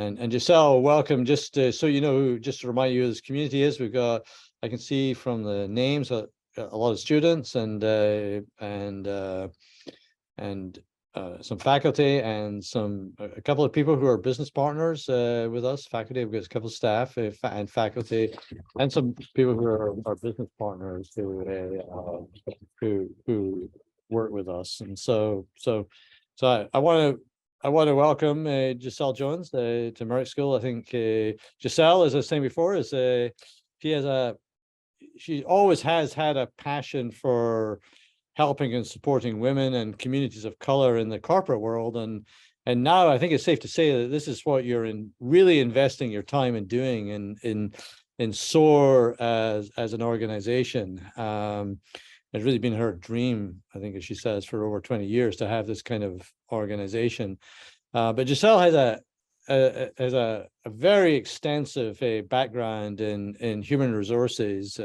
And Giselle, welcome. Just so you know, just to remind you who this community is, we've got, I can see from the names, a lot of students and some faculty and a couple of people who are business partners with us. Faculty, we've got a couple of staff and faculty, and some people who are business partners who work with us. And so I want to welcome Giselle Jones to Merrick School. I think Giselle, as I was saying before, she always has had a passion for helping and supporting women and communities of color in the corporate world, and now I think it's safe to say that this is what you're really investing your time in doing in SOAR as an organization. It's really been her dream, I think, as she says, for over 20 years to have this kind of organization. But Giselle has a very extensive background in human resources,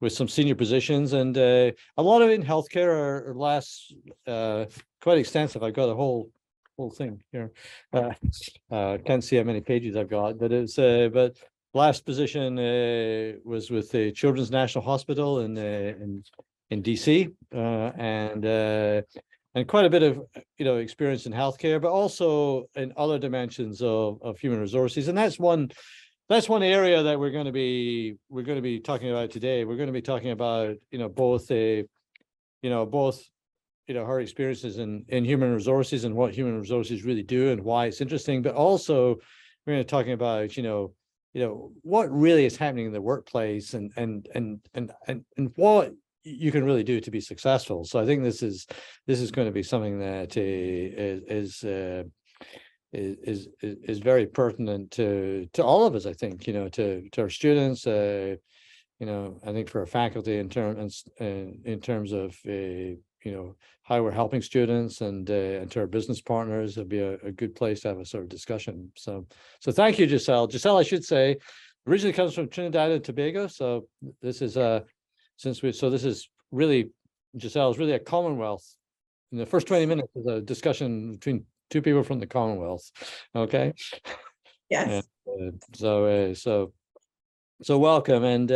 with some senior positions, and a lot of it in healthcare are quite extensive. I've got a whole thing here. Can't see how many pages I've got, but but last position was with the Children's National Hospital in DC, and quite a bit of experience in healthcare, but also in other dimensions of human resources. And that's one area that we're going to be talking about today. We're going to be talking about both her experiences in human resources and what human resources really do and why it's interesting, but also we're going to be talking about what really is happening in the workplace and what you can really do to be successful. So I think this is going to be something that is very pertinent to all of us. I think to our students. I think for our faculty in terms of how we're helping students, and to our business partners, it'd be a good place to have a sort of discussion. So thank you, Giselle. Giselle, I should say, originally comes from Trinidad and Tobago. So this is this is really, Giselle is really a Commonwealth. In the first 20 minutes is a discussion between two people from the Commonwealth. Okay. Yes. So welcome. And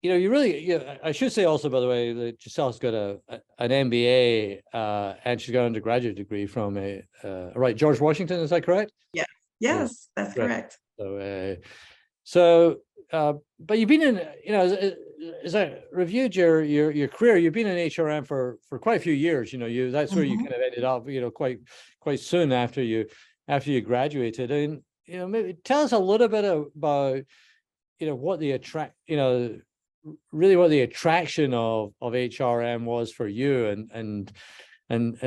you really, I should say also, by the way, that Giselle's got an MBA and she's got an undergraduate degree from George Washington. Is that correct? Yeah. Yes, that's correct. But you've been in, as I reviewed your career, you've been in HRM for quite a few years. That's where you kind of ended up, quite soon after you graduated. And maybe tell us a little bit about what the attraction of HRM was for you, and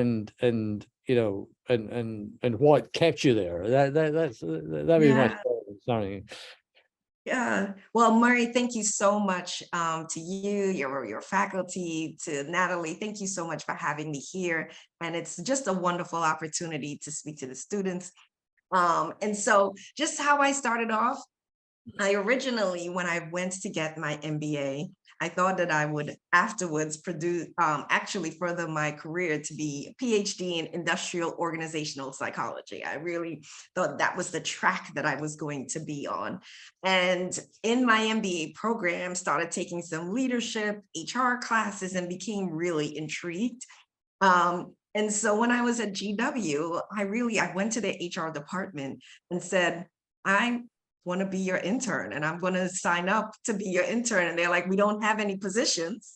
what kept you there. That'd be my starting. Yeah. Well, Murray, thank you so much to you, your faculty, to Natalie. Thank you so much for having me here. And it's just a wonderful opportunity to speak to the students. And so just how I started off, I originally, when I went to get my MBA, I thought that I would afterwards actually further my career to be a PhD in industrial organizational psychology. I really thought that was the track that I was going to be on. And in my MBA program, started taking some leadership, HR classes, and became really intrigued. And so when I was at GW, I went to the HR department and said, I want to be your intern and I'm going to sign up to be your intern. And they're like, we don't have any positions.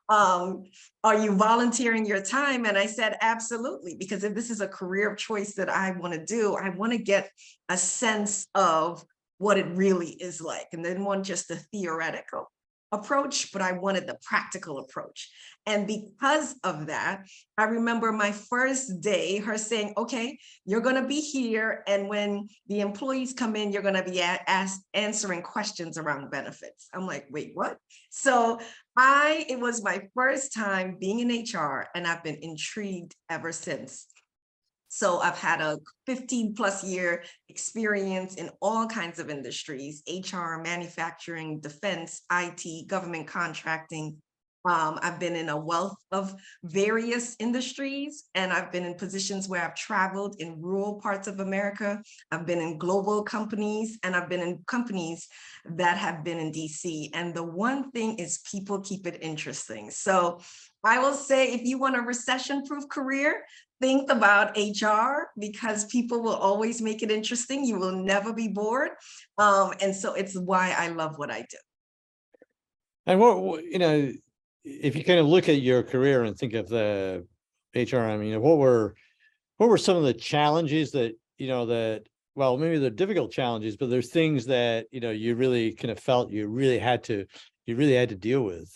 Are you volunteering your time? And I said, absolutely, because if this is a career of choice that I want to do, I want to get a sense of what it really is like, and then want just a theoretical approach, but I wanted the practical approach. And because of that, I remember my first day, her saying, okay, you're going to be here. And when the employees come in, you're going to be answering questions around benefits. I'm like, wait, what? So it was my first time being in HR, and I've been intrigued ever since. So I've had a 15+ year experience in all kinds of industries: HR, manufacturing, defense, IT, government contracting. I've been in a wealth of various industries, and I've been in positions where I've traveled in rural parts of America. I've been in global companies, and I've been in companies that have been in DC. And the one thing is people keep it interesting. So I will say, if you want a recession-proof career, think about HR, because people will always make it interesting. You will never be bored. And so it's why I love what I do. And what, if you kind of look at your career and think of the HR, I mean, what were some of the challenges that, well, maybe they're difficult challenges, but there's things that, you really kind of felt you really had to deal with,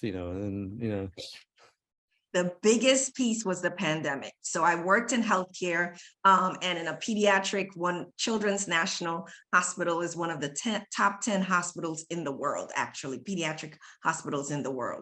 The biggest piece was the pandemic. So I worked in healthcare, and in a pediatric Children's National Hospital is one of the top 10 hospitals in the world, actually, pediatric hospitals in the world.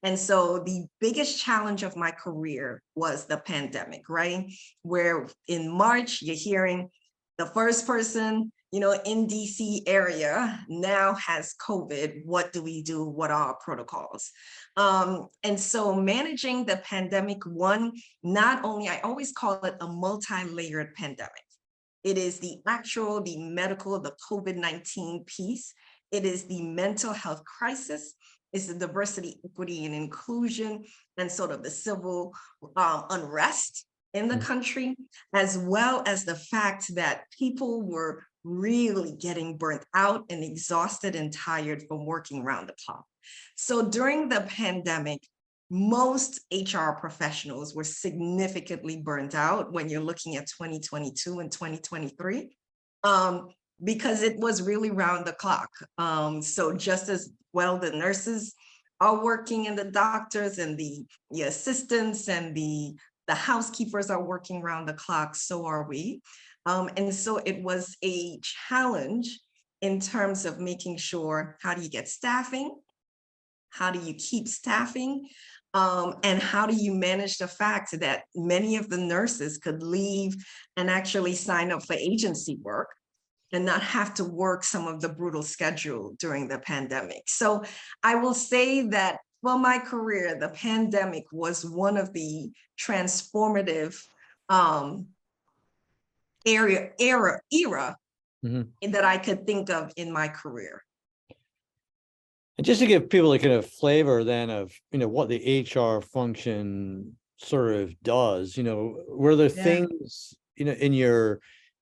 And so the biggest challenge of my career was the pandemic, right? Where in March, you're hearing the first person, in DC area now has COVID. What do we do? What are our protocols? And so managing the pandemic, I always call it a multi-layered pandemic. It is the medical, the COVID-19 piece. It is the mental health crisis. It's the diversity, equity, and inclusion, and sort of the civil unrest in the country, as well as the fact that people were really getting burnt out and exhausted and tired from working around the clock. So during the pandemic, most HR professionals were significantly burnt out when you're looking at 2022 and 2023, because it was really round the clock. So just as well, the nurses are working, and the doctors and the assistants and the housekeepers are working around the clock, so are we. And so it was a challenge in terms of making sure, how do you get staffing? How do you keep staffing? And how do you manage the fact that many of the nurses could leave and actually sign up for agency work and not have to work some of the brutal schedule during the pandemic? So I will say that for my career, the pandemic was one of the transformative era that I could think of in my career. And just to give people a kind of flavor then of, what the HR function sort of does, were there things,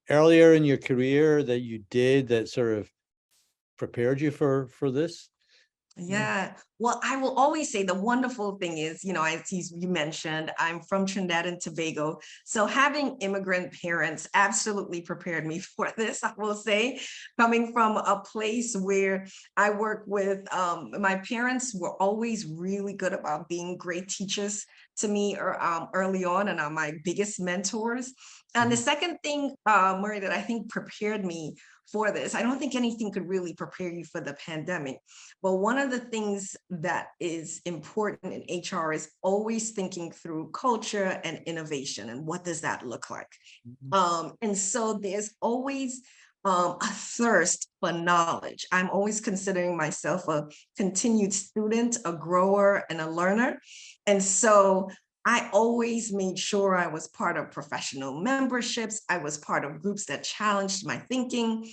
earlier in your career that you did that sort of prepared you for this? Yeah, well, I will always say the wonderful thing is, as you mentioned, I'm from Trinidad and Tobago. So having immigrant parents absolutely prepared me for this, I will say, coming from a place where I work with, my parents were always really good about being great teachers to me early on, and are my biggest mentors. And the second thing, Murray, that I think prepared me for this, I don't think anything could really prepare you for the pandemic, but one of the things that is important in HR is always thinking through culture and innovation, and what does that look like? And so there's always a thirst for knowledge. I'm always considering myself a continued student, a grower, and a learner. And so I always made sure I was part of professional memberships. I was part of groups that challenged my thinking.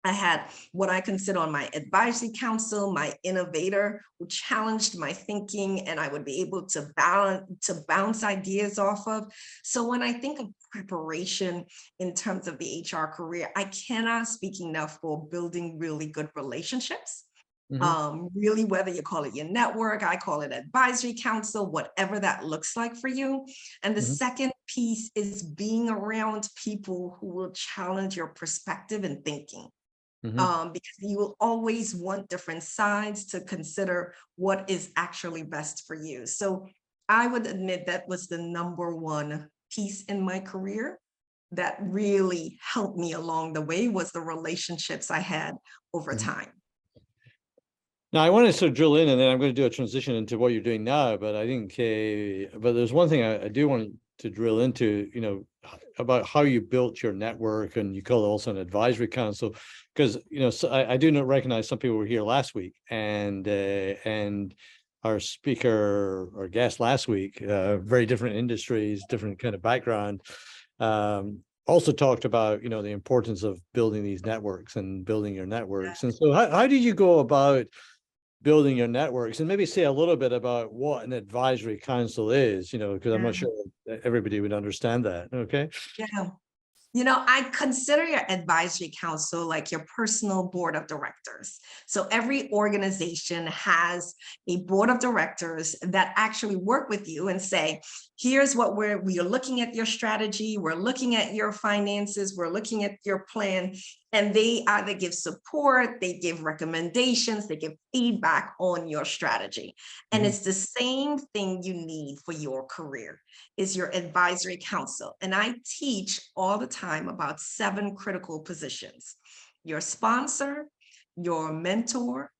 I had what I consider on my advisory council, my innovator, who challenged my thinking, and I would be able to bounce ideas off of. So when I think of preparation in terms of the HR career, I cannot speak enough for building really good relationships. Really, whether you call it your network, I call it advisory council, whatever that looks like for you. And the second piece is being around people who will challenge your perspective and thinking. Because you will always want different sides to consider what is actually best for you. So I would admit that was the number one piece in my career that really helped me along the way, was the relationships I had over time. Now, I want to sort of drill in, and then I'm going to do a transition into what you're doing now. But I think, but there's one thing I do want to drill into, about how you built your network, and you call it also an advisory council, because so I do not recognize some people were here last week, and our speaker or guest last week, very different industries, different kind of background, also talked about, you know, the importance of building these networks and building your networks. And so how did you go about building your networks, and maybe say a little bit about what an advisory council is, you know, because I'm not Yeah. sure that everybody would understand that. Okay. Yeah. You know, I consider your advisory council like your personal board of directors. So every organization has a board of directors that actually work with you and say, here's what we are looking at your strategy, we're looking at your finances, we're looking at your plan. And they either give support, they give recommendations, they give feedback on your strategy. And Mhm. it's the same thing you need for your career is your advisory council. And I teach all the time about 7 critical positions: your sponsor, your mentor,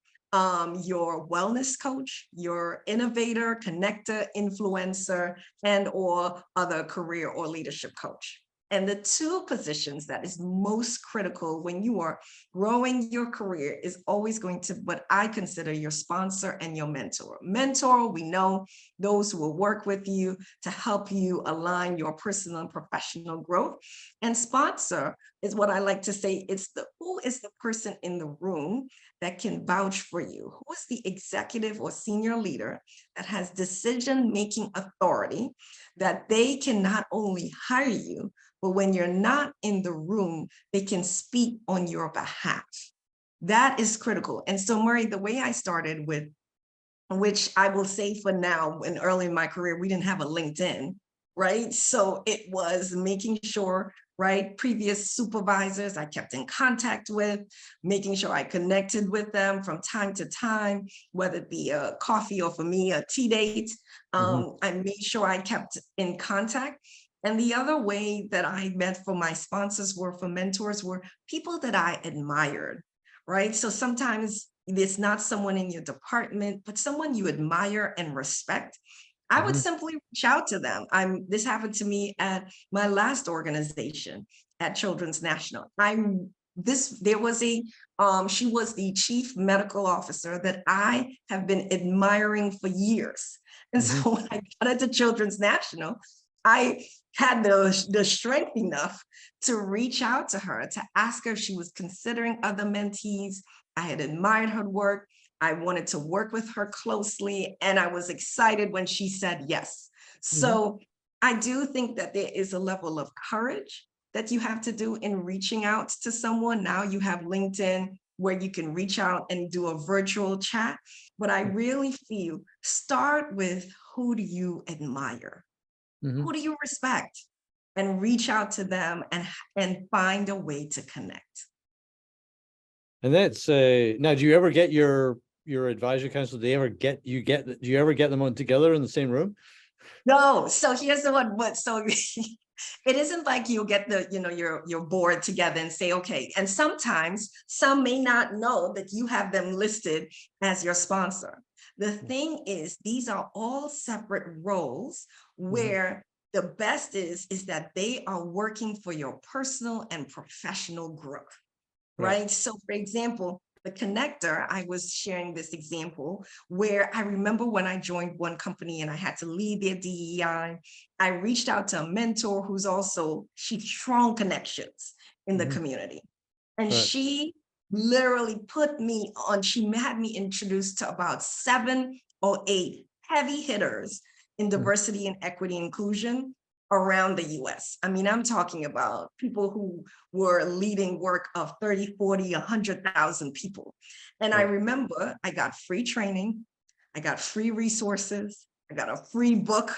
your wellness coach, your innovator, connector, influencer, and or other career or leadership coach. And the 2 positions that is most critical when you are growing your career is always going to what I consider your sponsor and your mentor. Mentor, we know those who will work with you to help you align your personal and professional growth. And sponsor is what I like to say, it's who is the person in the room that can vouch for you? Who is the executive or senior leader that has decision-making authority that they can not only hire you, but when you're not in the room, they can speak on your behalf. That is critical. And so, Murray, the way I started with, which I will say for now, when early in my career, we didn't have a LinkedIn, right? So it was making sure, right, previous supervisors I kept in contact with, making sure I connected with them from time to time, whether it be a coffee or for me, a tea date. Mhm. I made sure I kept in contact. And the other way that I met for my sponsors were for mentors were people that I admired, right? So sometimes it's not someone in your department, but someone you admire and respect. I would Mhm. simply reach out to them. This happened to me at my last organization at Children's National. There was she was the chief medical officer that I have been admiring for years. And Mhm. so when I got into Children's National, I had the strength enough to reach out to her to ask her if she was considering other mentees. I had admired her work. I wanted to work with her closely, and I was excited when she said yes. Mhm. So I do think that there is a level of courage that you have to do in reaching out to someone. Now you have LinkedIn where you can reach out and do a virtual chat. But I really feel start with, who do you admire? Mhm. Who do you respect? And reach out to them and find a way to connect. And that's now, do you ever get your advisory council? Do they ever get you get do you ever get them on together in the same room? No, so here's the one. What so it isn't like you'll get your board together and say, okay. And sometimes some may not know that you have them listed as your sponsor. The thing is, these are all separate roles Mhm. where the best is that they are working for your personal and professional growth. Right. Right? So, for example, the connector, I was sharing this example where I remember when I joined one company and I had to lead their DEI, I reached out to a mentor who's also, she strong connections in the Mhm. community. And Right. she literally put me on, she had me introduced to about 7 or 8 heavy hitters in Mhm. diversity and equity inclusion around the US. I mean, I'm talking about people who were leading work of 30, 40, 100,000 people. And I Right. remember I got free training, I got free resources, I got a free book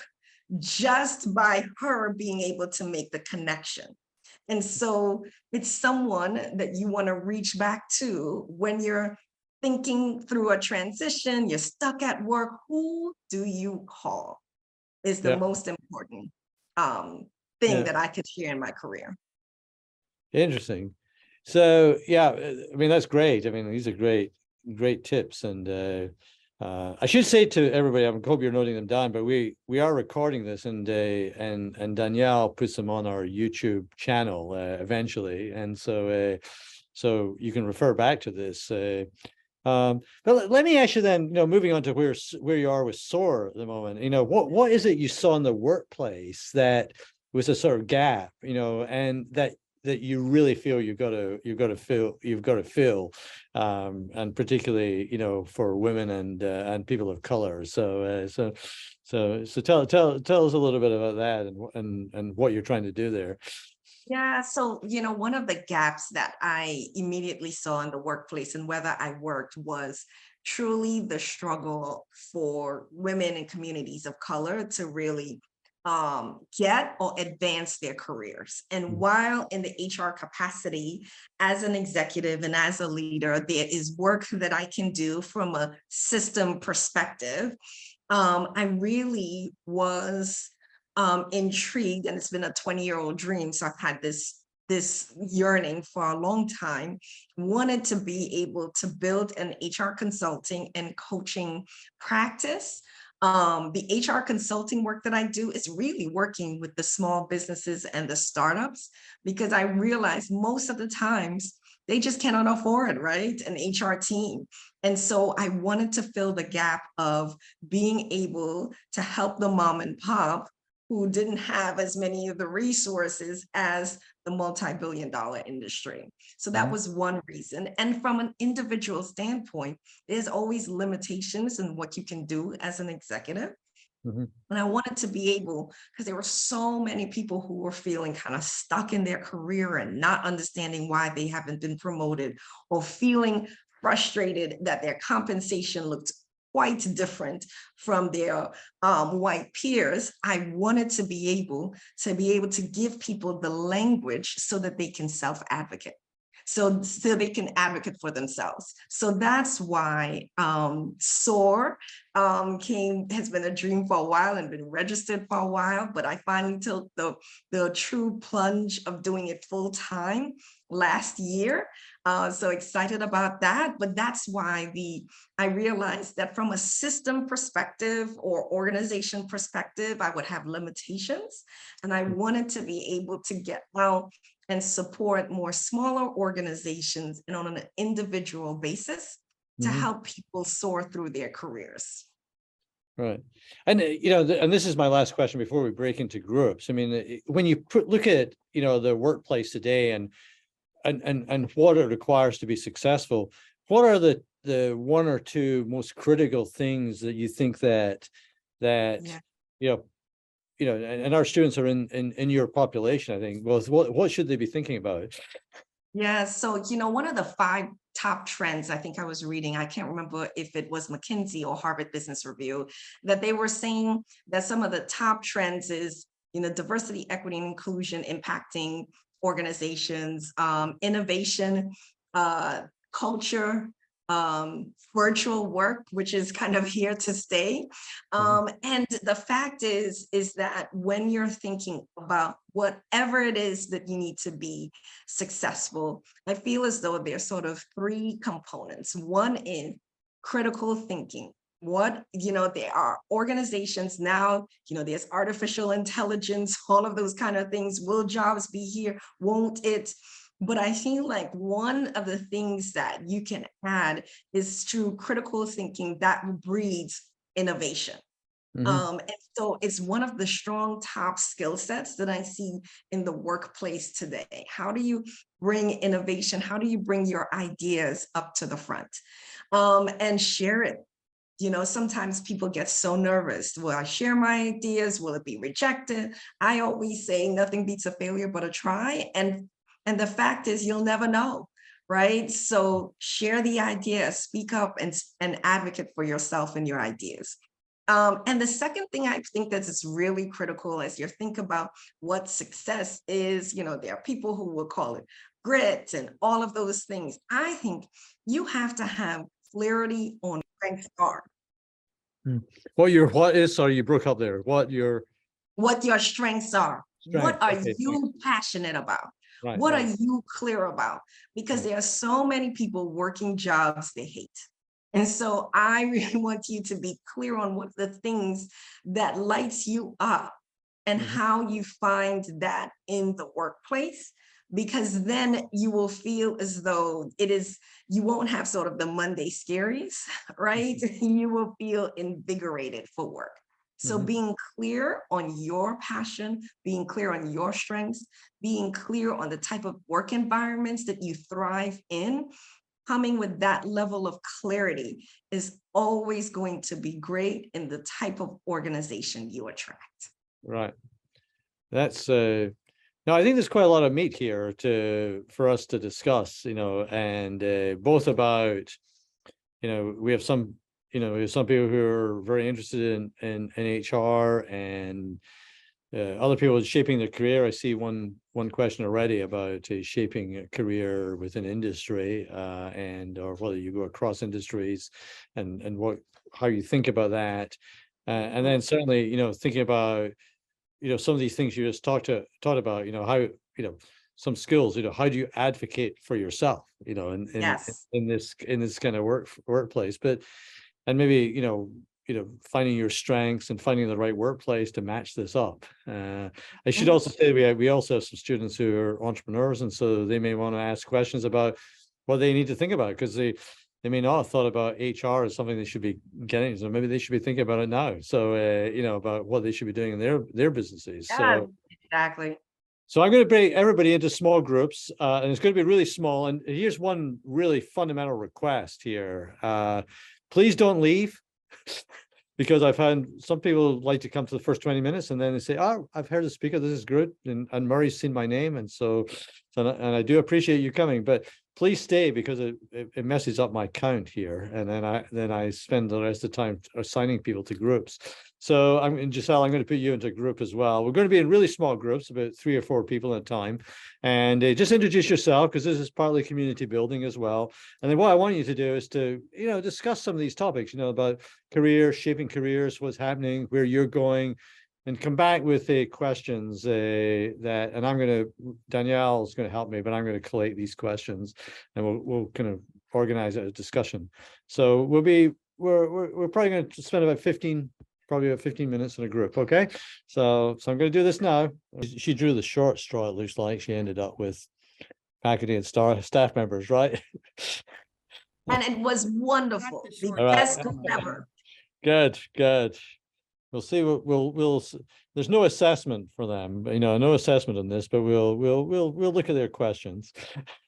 just by her being able to make the connection. And so it's someone that you want to reach back to when you're thinking through a transition, you're stuck at work. Who do you call is the Yeah. most important um, thing Yeah. that I could share in my career. Interesting. So yeah, I mean that's great. I mean these are great tips, and I should say to everybody, I hope you're noting them down, but we are recording this, and Danielle puts them on our YouTube channel eventually, and so so you can refer back to this. But let me ask you then, moving on to where you are with SOAR at the moment, what is it you saw in the workplace that was a sort of gap, and that you really feel you've got to fill, and particularly, for women and people of color. So tell us a little bit about that and what you're trying to do there. Yeah, so, one of the gaps that I immediately saw in the workplace and whether I worked was truly the struggle for women and communities of color to really get or advance their careers. And while in the HR capacity, as an executive and as a leader, there is work that I can do from a system perspective. I really was intrigued, and it's been a 20-year-old dream. So I've had this yearning for a long time, wanted to be able to build an HR consulting and coaching practice. The HR consulting work that I do is really working with the small businesses and the startups, because I realize most of the times they just cannot afford, right, an HR team. And so I wanted to fill the gap of being able to help the mom and pop who didn't have as many of the resources as the multi-billion-dollar industry. So that was one reason. And from an individual standpoint, there's always limitations in what you can do as an executive. And I wanted to be able, because there were so many people who were feeling kind of stuck in their career and not understanding why they haven't been promoted, or feeling frustrated that their compensation looked quite different from their white peers. I wanted to be able to give people the language so that they can self-advocate. So they can advocate for themselves. So that's why SOAR has been a dream for a while and been registered for a while, but I finally took the true plunge of doing it full time last year. So excited about that, but that's why I realized that from a system perspective or organization perspective, I would have limitations, and I wanted to be able to get out and support more smaller organizations and on an individual basis to help people soar through their careers. Right. And, and this is my last question before we break into groups. I mean, when you look at, the workplace today and what it requires to be successful, what are the one or two most critical things that you think that and our students are in your population, I think. Well, what should they be thinking about? Yeah, so one of the 5 top trends I think I was reading, I can't remember if it was McKinsey or Harvard Business Review, that they were saying that some of the top trends is diversity, equity, and inclusion impacting organizations, innovation, culture, virtual work, which is kind of here to stay. And the fact is that when you're thinking about whatever it is that you need to be successful, I feel as though there's sort of 3 components. One is critical thinking. There are organizations now, there's artificial intelligence, all of those kind of things. Will jobs be here? Won't it? But I feel like one of the things that you can add is through critical thinking that breeds innovation. And so it's one of the strong top skill sets that I see in the workplace today. How do you bring innovation? How do you bring your ideas up to the front and share it? Sometimes people get so nervous. Will I share my ideas? Will it be rejected? I always say nothing beats a failure but a try. And the fact is, you'll never know, right? So share the idea, speak up, and advocate for yourself and your ideas. And the second thing I think that is really critical as you think about what success is, there are people who will call it grit and all of those things. I think you have to have clarity on strengths are. Sorry, you broke up there. What your strengths are. What are you passionate about? Right, what are you clear about? Because there are so many people working jobs they hate. And so I really want you to be clear on what the things that lights you up and how you find that in the workplace, because then you will feel as though you won't have sort of the Monday scaries, right? You will feel invigorated for work. So being clear on your passion, being clear on your strengths, being clear on the type of work environments that you thrive in, coming with that level of clarity is always going to be great in the type of organization you attract. Right. That's no, I think there's quite a lot of meat here for us to discuss, and both about, we have some people who are very interested in HR, and other people shaping their career. I see one question already about shaping a career within industry, or whether you go across industries, and how you think about that, and then certainly thinking about some of these things you just talked about, how some skills, how do you advocate for yourself, Yes. in this kind of workplace, and maybe finding your strengths and finding the right workplace to match this up. I should also say we also have some students who are entrepreneurs, and so they may want to ask questions about what they need to think about, because they may not have thought about HR as something they should be getting. So maybe they should be thinking about it now. So about what they should be doing in their businesses. Yeah, So exactly. So I'm going to break everybody into small groups, and it's going to be really small. And here's one really fundamental request here. Please don't leave, because I've had some people like to come to the first 20 minutes and then they say, oh, I've heard the speaker, this is good. And Murray's seen my name. And and I do appreciate you coming, but please stay, because it messes up my count here. And then I spend the rest of the time assigning people to groups. So Giselle, I'm going to put you into a group as well. We're going to be in really small groups, about 3 or 4 people at a time. And just introduce yourself, because this is partly community building as well. And then what I want you to do is to, discuss some of these topics, about career, shaping careers, what's happening, where you're going, and come back with questions and Danielle is going to help me, but I'm going to collate these questions, and we'll kind of organize a discussion. So we're probably going to spend about 15 minutes in a group. Okay. So I'm going to do this now. She drew the short straw. It looks like she ended up with faculty and staff members, right? And it was wonderful. The All right. best group ever. Good. We'll see. We'll. There's no assessment for them, no assessment on this, but we'll look at their questions.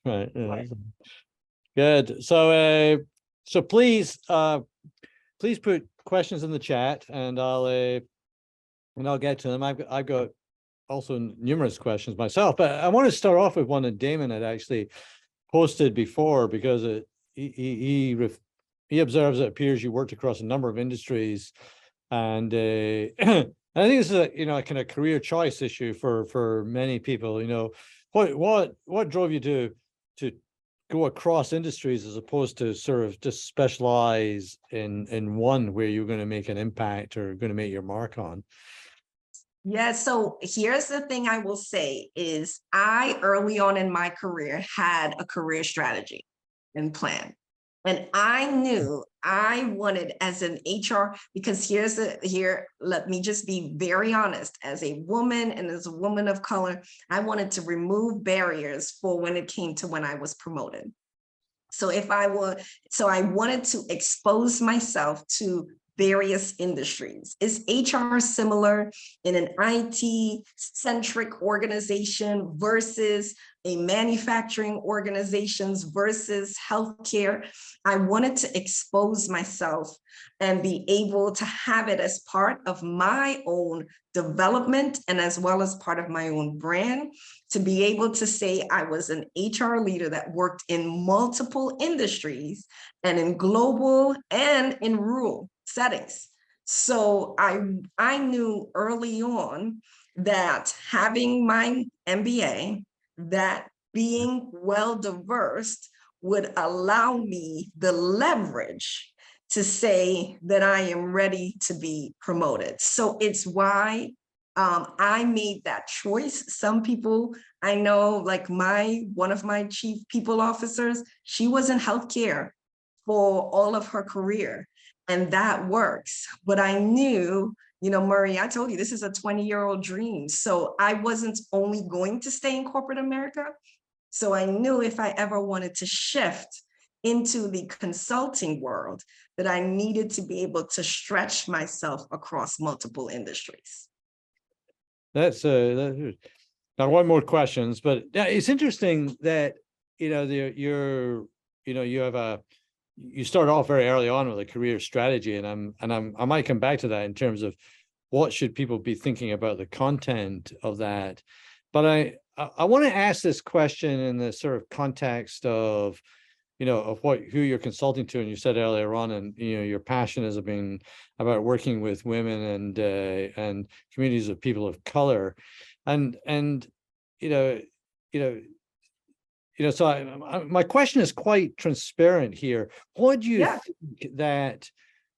Right. Right. Good. So please put questions in the chat, and I'll get to them. I've got also numerous questions myself, but I want to start off with one that Damon had actually posted before, because he observes it appears you worked across a number of industries, and I think this is a kind of career choice issue for many people. What drove you to go across industries, as opposed to sort of just specialize in one where you're going to make an impact or going to make your mark on? Yeah, so here's the thing I will say is I early on in my career had a career strategy and plan. And I knew I wanted, as an HR, because let me just be very honest, as a woman and as a woman of color, I wanted to remove barriers for when it came to when I was promoted. So I wanted to expose myself to various industries. Is HR similar in an IT-centric organization versus a manufacturing organizations versus healthcare? I wanted to expose myself and be able to have it as part of my own development, and as well as part of my own brand, to be able to say I was an HR leader that worked in multiple industries and in global and in rural settings. So I knew early on that having my MBA, that being well diverse would allow me the leverage to say that I am ready to be promoted. So it's why I made that choice. Some people I know, like one of my chief people officers, she was in healthcare for all of her career, and that works. But I knew Murray, I told you this is a 20-year-old dream. So I wasn't only going to stay in corporate America. So I knew if I ever wanted to shift into the consulting world, that I needed to be able to stretch myself across multiple industries. That's now one more questions, but yeah, it's interesting that you start off very early on with a career strategy, and I might come back to that in terms of what should people be thinking about the content of that. But I want to ask this question in the sort of context of who you're consulting to, and you said earlier on, and your passion has been about working with women and communities of people of color, and so my question is quite transparent here. What do you think that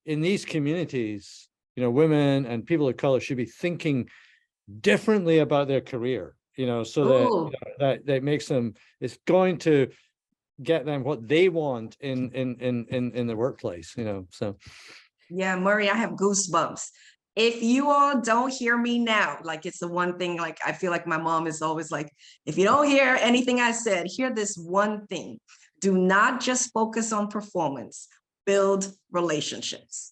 in these communities, women and people of color should be thinking differently about their career, so that makes them, it's going to get them what they want in the workplace, so. Yeah, Murray, I have goosebumps. If you all don't hear me now, like it's the one thing, like I feel like my mom is always like, if you don't hear anything I said, hear this one thing. Do not just focus on performance, build relationships.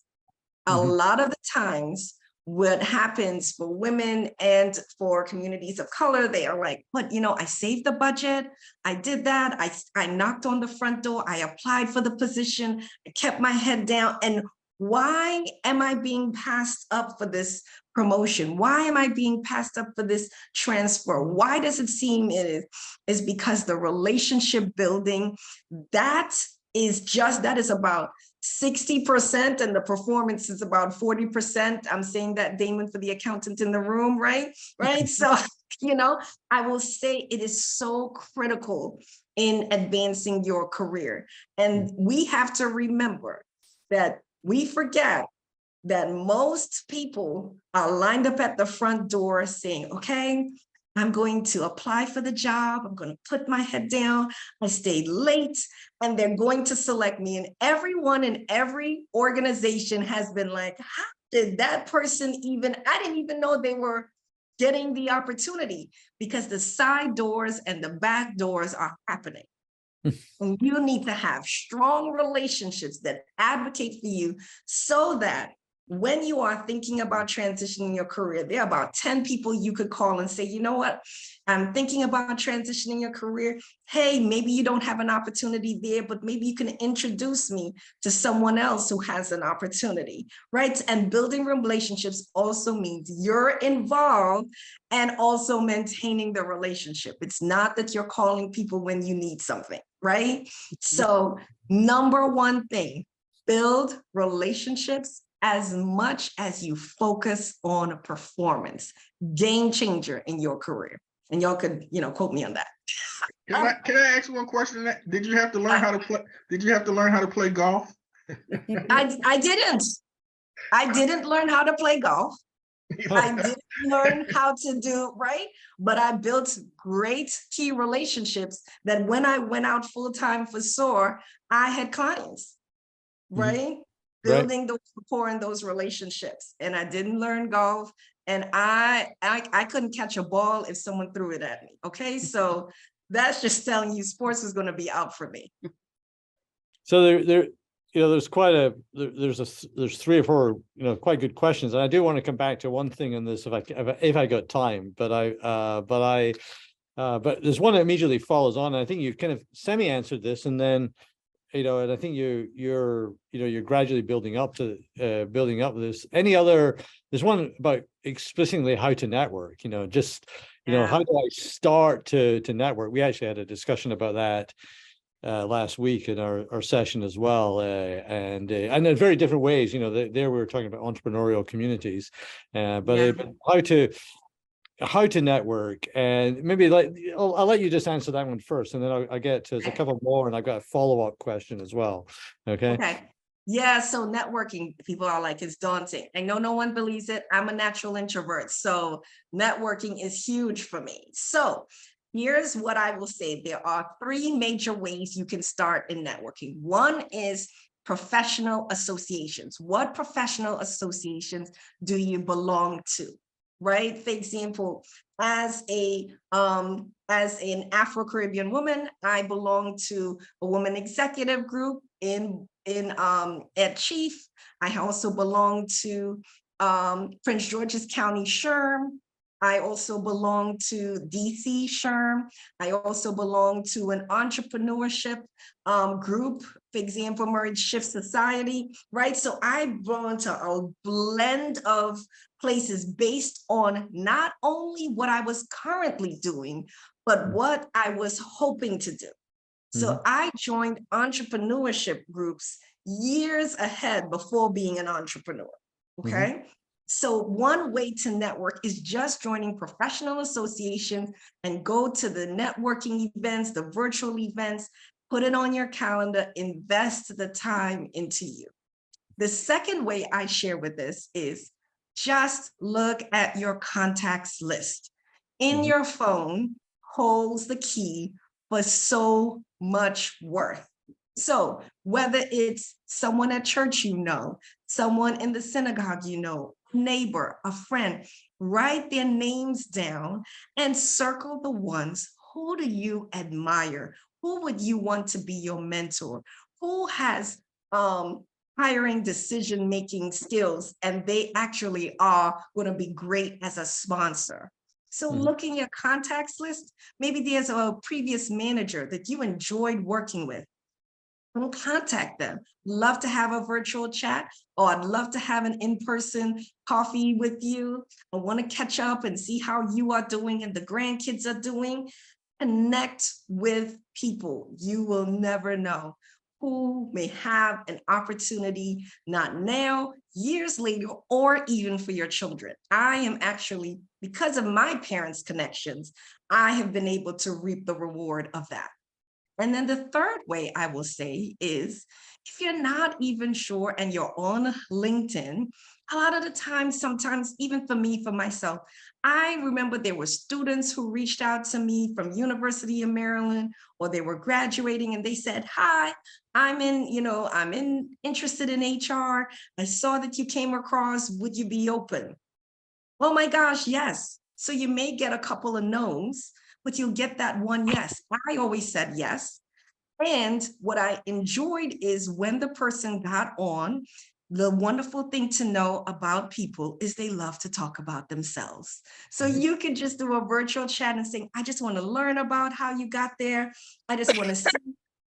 A lot of the times, what happens for women and for communities of color, they are like, but I saved the budget, I did that, I knocked on the front door, I applied for the position, I kept my head down, and why am I being passed up for this promotion? Why am I being passed up for this transfer? Why does it seem it is because the relationship building, that is about 60% and the performance is about 40%. I'm saying that, Damon, for the accountant in the room, right? So, I will say it is so critical in advancing your career. And we have to remember that we forget that most people are lined up at the front door saying, okay, I'm going to apply for the job. I'm going to put my head down. I stayed late and they're going to select me. And everyone in every organization has been like, how did that person I didn't even know they were getting the opportunity, because the side doors and the back doors are happening. And you need to have strong relationships that advocate for you, so that when you are thinking about transitioning your career, there are about 10 people you could call and say, you know what, I'm thinking about transitioning your career. Hey, maybe you don't have an opportunity there, but maybe you can introduce me to someone else who has an opportunity, right? And building relationships also means you're involved and also maintaining the relationship. It's not that you're calling people when you need something, right? So number one thing, build relationships as much as you focus on performance. Game changer in your career. And y'all could, quote me on that. Can I ask one question? Did you have to learn how to play? Did you have to learn how to play golf? I didn't. I didn't learn how to play golf. I didn't learn how to do, right? But I built great key relationships that when I went out full-time for SOAR, I had clients, right? Building those rapport and those relationships. And I didn't learn golf, and I couldn't catch a ball if someone threw it at me. Okay, so that's just telling you sports was going to be out for me. So there's there's 3 or 4 quite good questions, and I do want to come back to one thing in this if I got time, but there's one that immediately follows on, and I think you kind of semi-answered this, and then and I think you're gradually building up to this. There's one about explicitly how to network, how do I start to network? We actually had a discussion about that last week in our session as well, and in very different ways. There we were talking about entrepreneurial communities, but how to network, and maybe I'll let you just answer that one first, and then I'll get to, there's a couple more, and I've got a follow-up question as well. Okay. Yeah, so networking, people are like, it's daunting. I know no one believes it. I'm a natural introvert, so networking is huge for me. So here's what I will say. There are 3 major ways you can start in networking. One is professional associations. What professional associations do you belong to, right? For example, as an Afro-Caribbean woman, I belong to a woman executive group at Chief. I also belong to Prince George's County SHRM. I also belong to DC SHRM. I also belong to an entrepreneurship group, for example, Merrick Shift Society, right? So I belong to a blend of places based on not only what I was currently doing, but what I was hoping to do. So I joined entrepreneurship groups years ahead before being an entrepreneur, okay? So one way to network is just joining professional associations and go to the networking events, the virtual events, put it on your calendar, invest the time into you. The second way I share with this is just look at your contacts list. In your phone holds the key for so much worth. So whether it's someone at church you know, someone in the synagogue you know, neighbor, a friend, write their names down and circle the ones. Who do you admire? Who would you want to be your mentor? Who has hiring decision-making skills and they actually are going to be great as a sponsor? So looking at contacts list, maybe there's a previous manager that you enjoyed working with. Don't contact them. Love to have a virtual chat, or I'd love to have an in-person coffee with you. I want to catch up and see how you are doing and the grandkids are doing. Connect with people. You will never know who may have an opportunity, not now, years later, or even for your children. I am actually, because of my parents' connections, I have been able to reap the reward of that. And then the third way I will say is, if you're not even sure and you're on LinkedIn, a lot of the time, sometimes even for me, for myself, I remember there were students who reached out to me from University of Maryland, or they were graduating and they said, hi, I'm interested in HR. I saw that you came across, would you be open? Oh my gosh, yes. So you may get a couple of no's, but you'll get that one yes. I always said yes. And what I enjoyed is when the person got on, the wonderful thing to know about people is they love to talk about themselves. So you can just do a virtual chat and say, I just want to learn about how you got there. I just want to see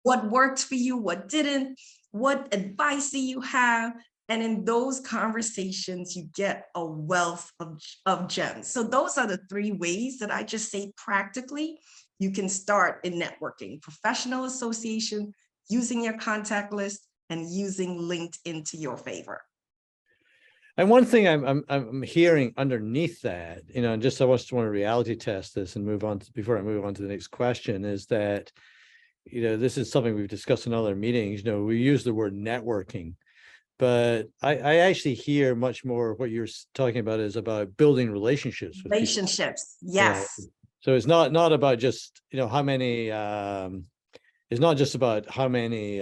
what worked for you, what didn't, what advice do you have? And in those conversations, you get a wealth of gems. So those are the three ways that I just say practically you can start in networking: professional association, using your contact list, and using LinkedIn to your favor. And one thing I'm hearing underneath that, and just I just want to reality test this and move on before I move on to the next question, is that, this is something we've discussed in other meetings. We use the word networking, but I actually hear much more what you're talking about is about building relationships with relationships. Yes. Yeah. So it's not about just, how many, it's not just about how many,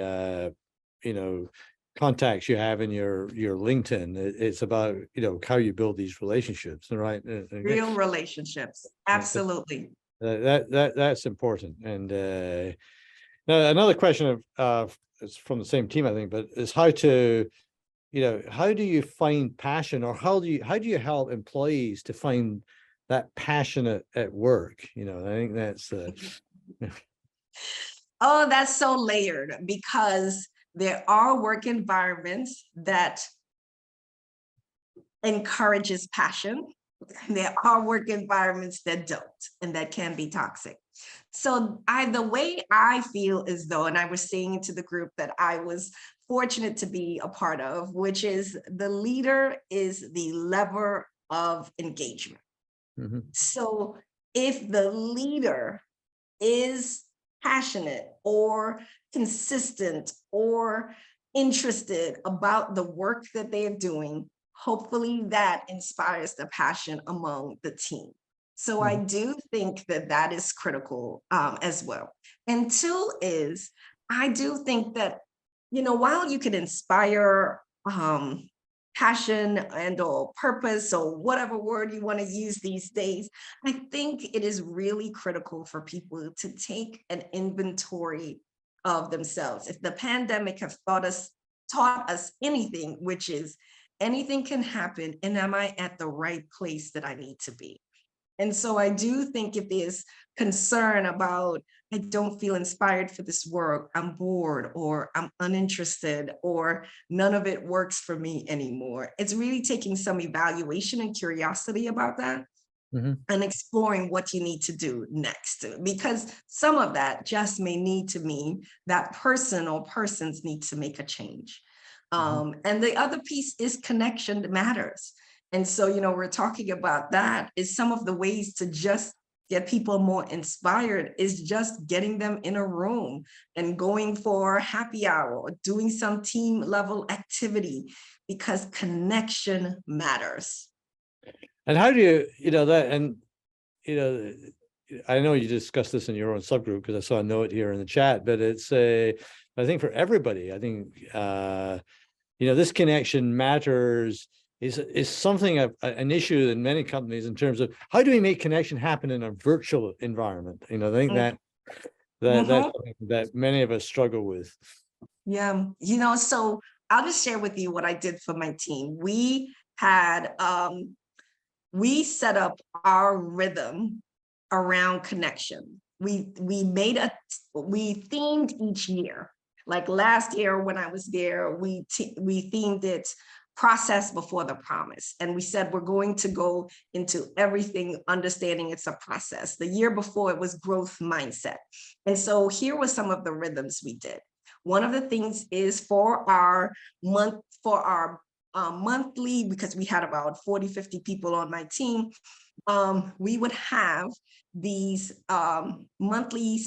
contacts you have in your LinkedIn. It's about, how you build these relationships, right? Real relationships. Absolutely. That's important. And now another question it's from the same team, I think, but is how to, how do you find passion, or how do you help employees to find that passion at work? I think that's oh, that's so layered, because there are work environments that encourages passion. There are work environments that don't, and that can be toxic. So the way I feel is though, and I was saying to the group that I was fortunate to be a part of, which is the leader is the lever of engagement. So if the leader is passionate or consistent or interested about the work that they're doing, hopefully that inspires the passion among the team. So I do think that is critical as well. And two is, I do think that while you can inspire passion and or purpose or whatever word you want to use these days, I think it is really critical for people to take an inventory of themselves. If the pandemic have taught us anything, which is anything can happen, and am I at the right place that I need to be? And so I do think if there's concern about, I don't feel inspired for this work, I'm bored, or I'm uninterested, or none of it works for me anymore, it's really taking some evaluation and curiosity about that and exploring what you need to do next. Because some of that just may need to mean that person or persons need to make a change. And the other piece is connection matters. And so, we're talking about that is some of the ways to just get people more inspired is just getting them in a room and going for happy hour or doing some team level activity, because connection matters. And how do you, that, and, I know you discussed this in your own subgroup because I saw a note here in the chat, but it's I think for everybody, I think, this connection matters is something an issue in many companies in terms of how do we make connection happen in a virtual environment? I think that many of us struggle with. Yeah, so I'll just share with you what I did for my team. We had we set up our rhythm around connection. We themed each year. Like last year when I was there, we themed it process before the promise. And we said, we're going to go into everything understanding it's a process. The year before it was growth mindset. And so here were some of the rhythms we did. One of the things is for our monthly, because we had about 40, 50 people on my team, we would have these monthly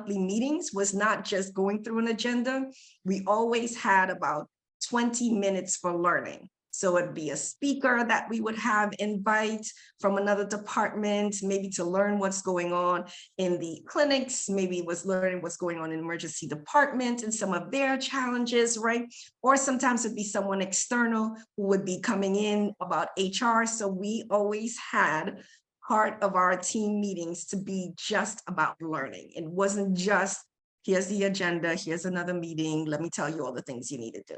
meetings was not just going through an agenda. We always had about 20 minutes for learning. So it'd be a speaker that we would have invite from another department, maybe to learn what's going on in the clinics, maybe it was learning what's going on in emergency department and some of their challenges, right? Or sometimes it'd be someone external who would be coming in about HR. So we always had part of our team meetings to be just about learning. It wasn't just, here's the agenda, here's another meeting, let me tell you all the things you need to do.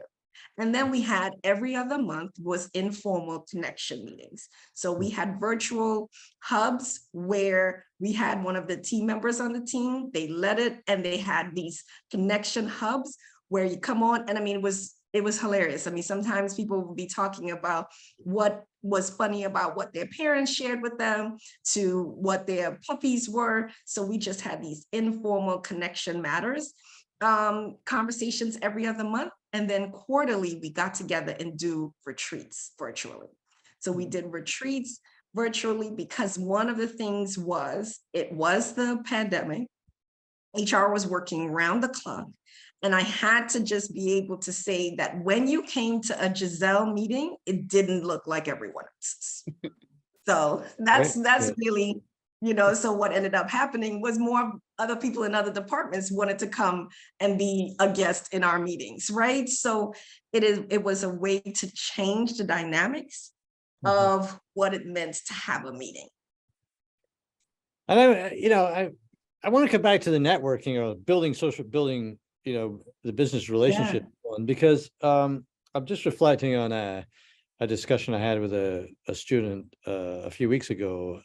And then we had every other month was informal connection meetings. So we had virtual hubs where we had one of the team members on the team, they led it, and they had these connection hubs where you come on, and it was hilarious. Sometimes people would be talking about what was funny about what their parents shared with them to what their puppies were. So we just had these informal connection matters conversations every other month. And then quarterly, we got together and do retreats virtually. So we did retreats virtually because one of the things was, it was the pandemic. HR was working round the clock. And I had to just be able to say that when you came to a Giselle meeting, it didn't look like everyone else's. So that's really, so what ended up happening was more other people in other departments wanted to come and be a guest in our meetings, right? So it was a way to change the dynamics of what it meant to have a meeting. And I want to come back to the networking or building the business relationship one, because I'm just reflecting on a discussion I had with a student a few weeks ago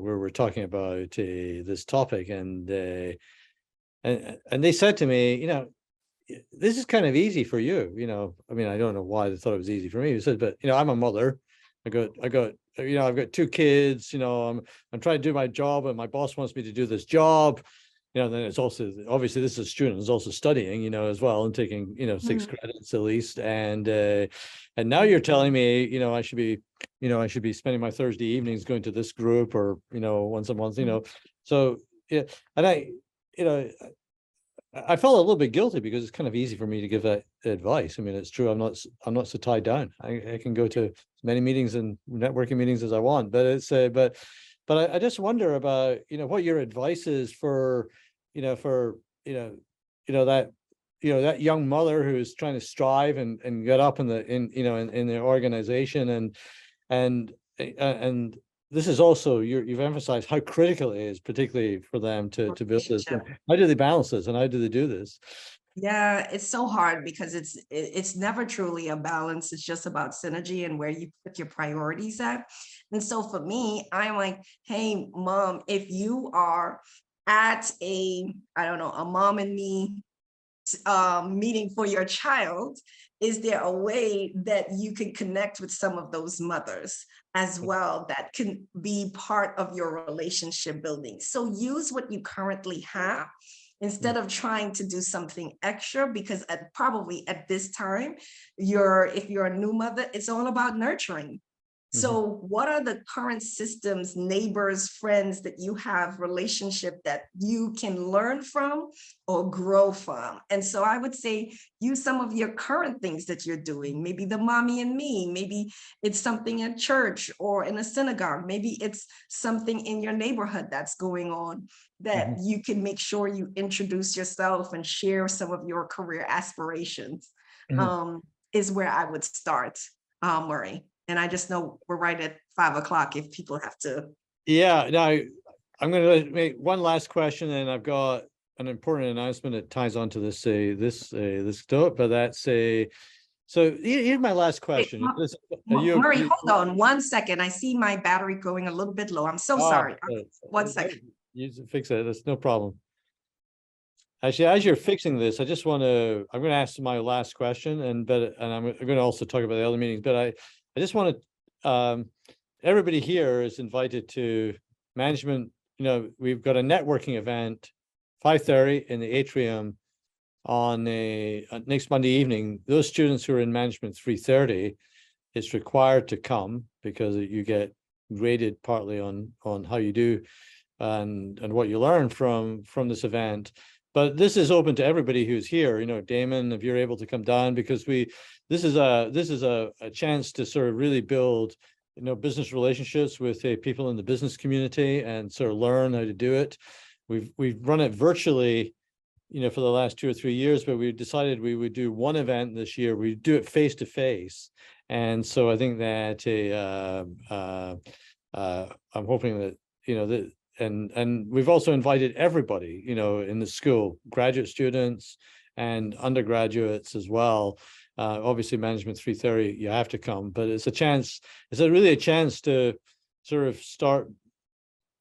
where we're talking about this topic, and they said to me, this is kind of easy for you, I don't know why they thought it was easy for me. He said, but I'm a mother. I've got 2 kids, I'm trying to do my job and my boss wants me to do this job. Then it's also, obviously this is a student who's also studying, as well, and taking, 6 credits at least. And now you're telling me, I should be spending my Thursday evenings going to this group or, once a month, So, yeah. And I felt a little bit guilty because it's kind of easy for me to give that advice. It's true. I'm not so tied down. I can go to as many meetings and networking meetings as I want, but it's, but I just wonder about, what your advice is for, that that young mother who's trying to strive and get up in the organization, and this is also, you've emphasized how critical it is, particularly for them to build this. How do they balance this, and how do they do this? Yeah, it's so hard because it's never truly a balance. It's just about synergy and where you put your priorities at. And so for me, I'm like, hey, mom, if you are at a mom and me meeting for your child, is there a way that you can connect with some of those mothers as well that can be part of your relationship building? So use what you currently have instead of trying to do something extra, because probably at this time, if you're a new mother, it's all about nurturing. So what are the current systems, neighbors, friends that you have relationship that you can learn from or grow from? And so I would say use some of your current things that you're doing, maybe the mommy and me, maybe it's something at church or in a synagogue, maybe it's something in your neighborhood that's going on that you can make sure you introduce yourself and share some of your career aspirations, is where I would start, Murray. And I just know we're right at 5 o'clock if people have to. Yeah, now I'm going to make one last question, and I've got an important announcement that ties onto this talk, but that's so here's my last question. Murray, hold on 1 second. I see my battery going a little bit low. I'm so sorry. 1 second. You fix it. That's no problem. Actually, as you're fixing this, I'm going to ask my last question, and I'm going to also talk about the other meetings, but I just want to, everybody here is invited to management. We've got a networking event, 5:30 in the atrium on next Monday evening. Those students who are in management 3:30, it's required to come because you get graded partly on how you do and what you learn from this event. But this is open to everybody who's here. Damon, if you're able to come down, because this is a chance to sort of really build, business relationships with people in the business community and sort of learn how to do it. We've run it virtually, for the last 2 or 3 years, but we decided we would do one event this year. We do it face to face, and so I think that I'm hoping that and we've also invited everybody, in the school, graduate students and undergraduates as well. Obviously management 3:30, you have to come, but it's really a chance to sort of start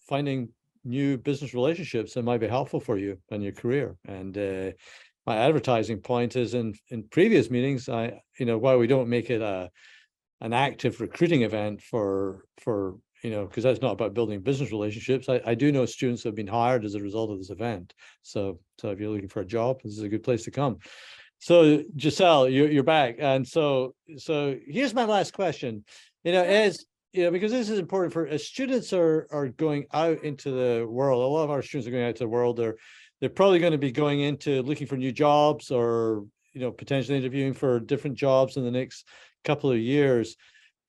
finding new business relationships that might be helpful for you and your career. And my advertising point is in previous meetings, why we don't make it an active recruiting event for because that's not about building business relationships. I do know students who have been hired as a result of this event. So if you're looking for a job, this is a good place to come. So Giselle, you're back. And so here's my last question, because this is important for as students are going out into the world. A lot of our students are going out to the world. They're probably going to be going into looking for new jobs or, potentially interviewing for different jobs in the next couple of years.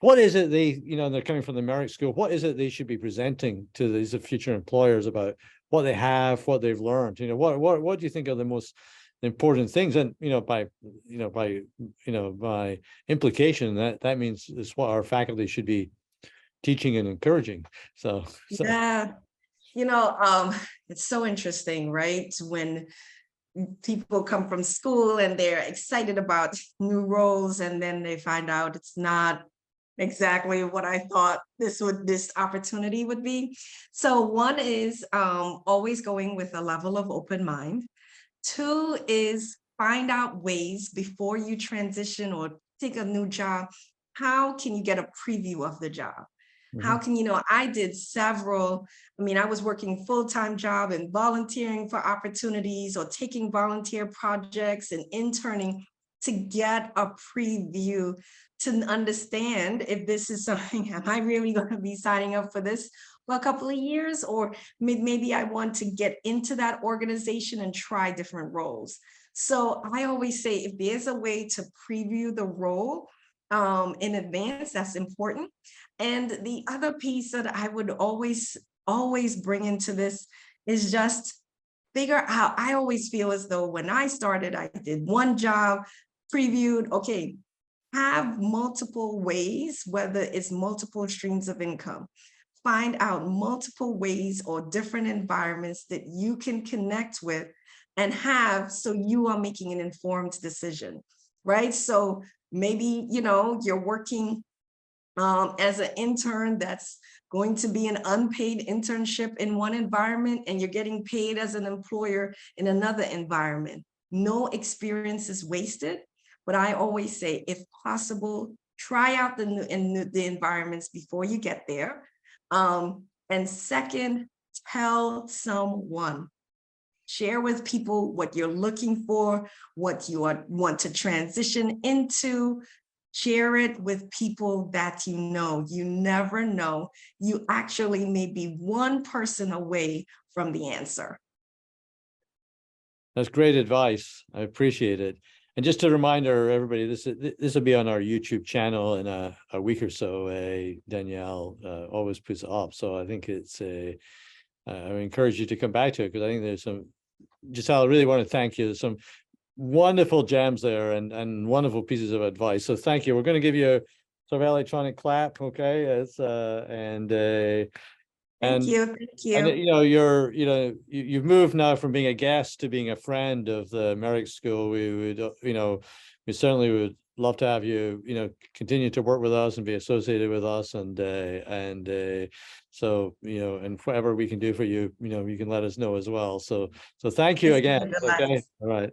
What is it they're coming from the Merrick School, what is it they should be presenting to these future employers about what they have, what they've learned? What do you think are the most important things? And, by implication, that means it's what our faculty should be teaching and encouraging. So. Yeah, it's so interesting, right? When people come from school and they're excited about new roles, and then they find out it's not exactly what I thought this opportunity would be. So one is always going with a level of open mind. 2 is find out ways before you transition or take a new job. How can you get a preview of the job? How can I did several, I was working full-time job and volunteering for opportunities or taking volunteer projects and interning to get a preview to understand if this is something, am I really going to be signing up for this for a couple of years? Or maybe I want to get into that organization and try different roles. So I always say, if there's a way to preview the role in advance, that's important. And the other piece that I would always bring into this is just figure out, I always feel as though when I started, I did one job, previewed, okay, have multiple ways, whether it's multiple streams of income. Find out multiple ways or different environments that you can connect with and have, so you are making an informed decision, right? So maybe, you know, you're working as an intern that's going to be an unpaid internship in one environment, and you're getting paid as an employer in another environment. No experience is wasted, but I always say, if possible, try out the environments before you get there. And second, tell someone. Share with people what you're looking for, what you want to transition into. Share it with people that you know. You never know. You actually may be one person away from the answer. That's great advice. I appreciate it. And just a reminder, everybody, this will be on our YouTube channel in a week or so. Danielle always puts it up, so I think it's I encourage you to come back to it, because I think there's some. Giselle, I really want to thank you. There's some wonderful gems there and wonderful pieces of advice. So thank you. We're going to give you a sort of electronic clap, okay? It's Thank you. And you've moved now from being a guest to being a friend of the Merrick School. We would, we certainly would love to have you, continue to work with us and be associated with us. And so, and whatever we can do for you, you can let us know as well. So thank you again. Okay. All right.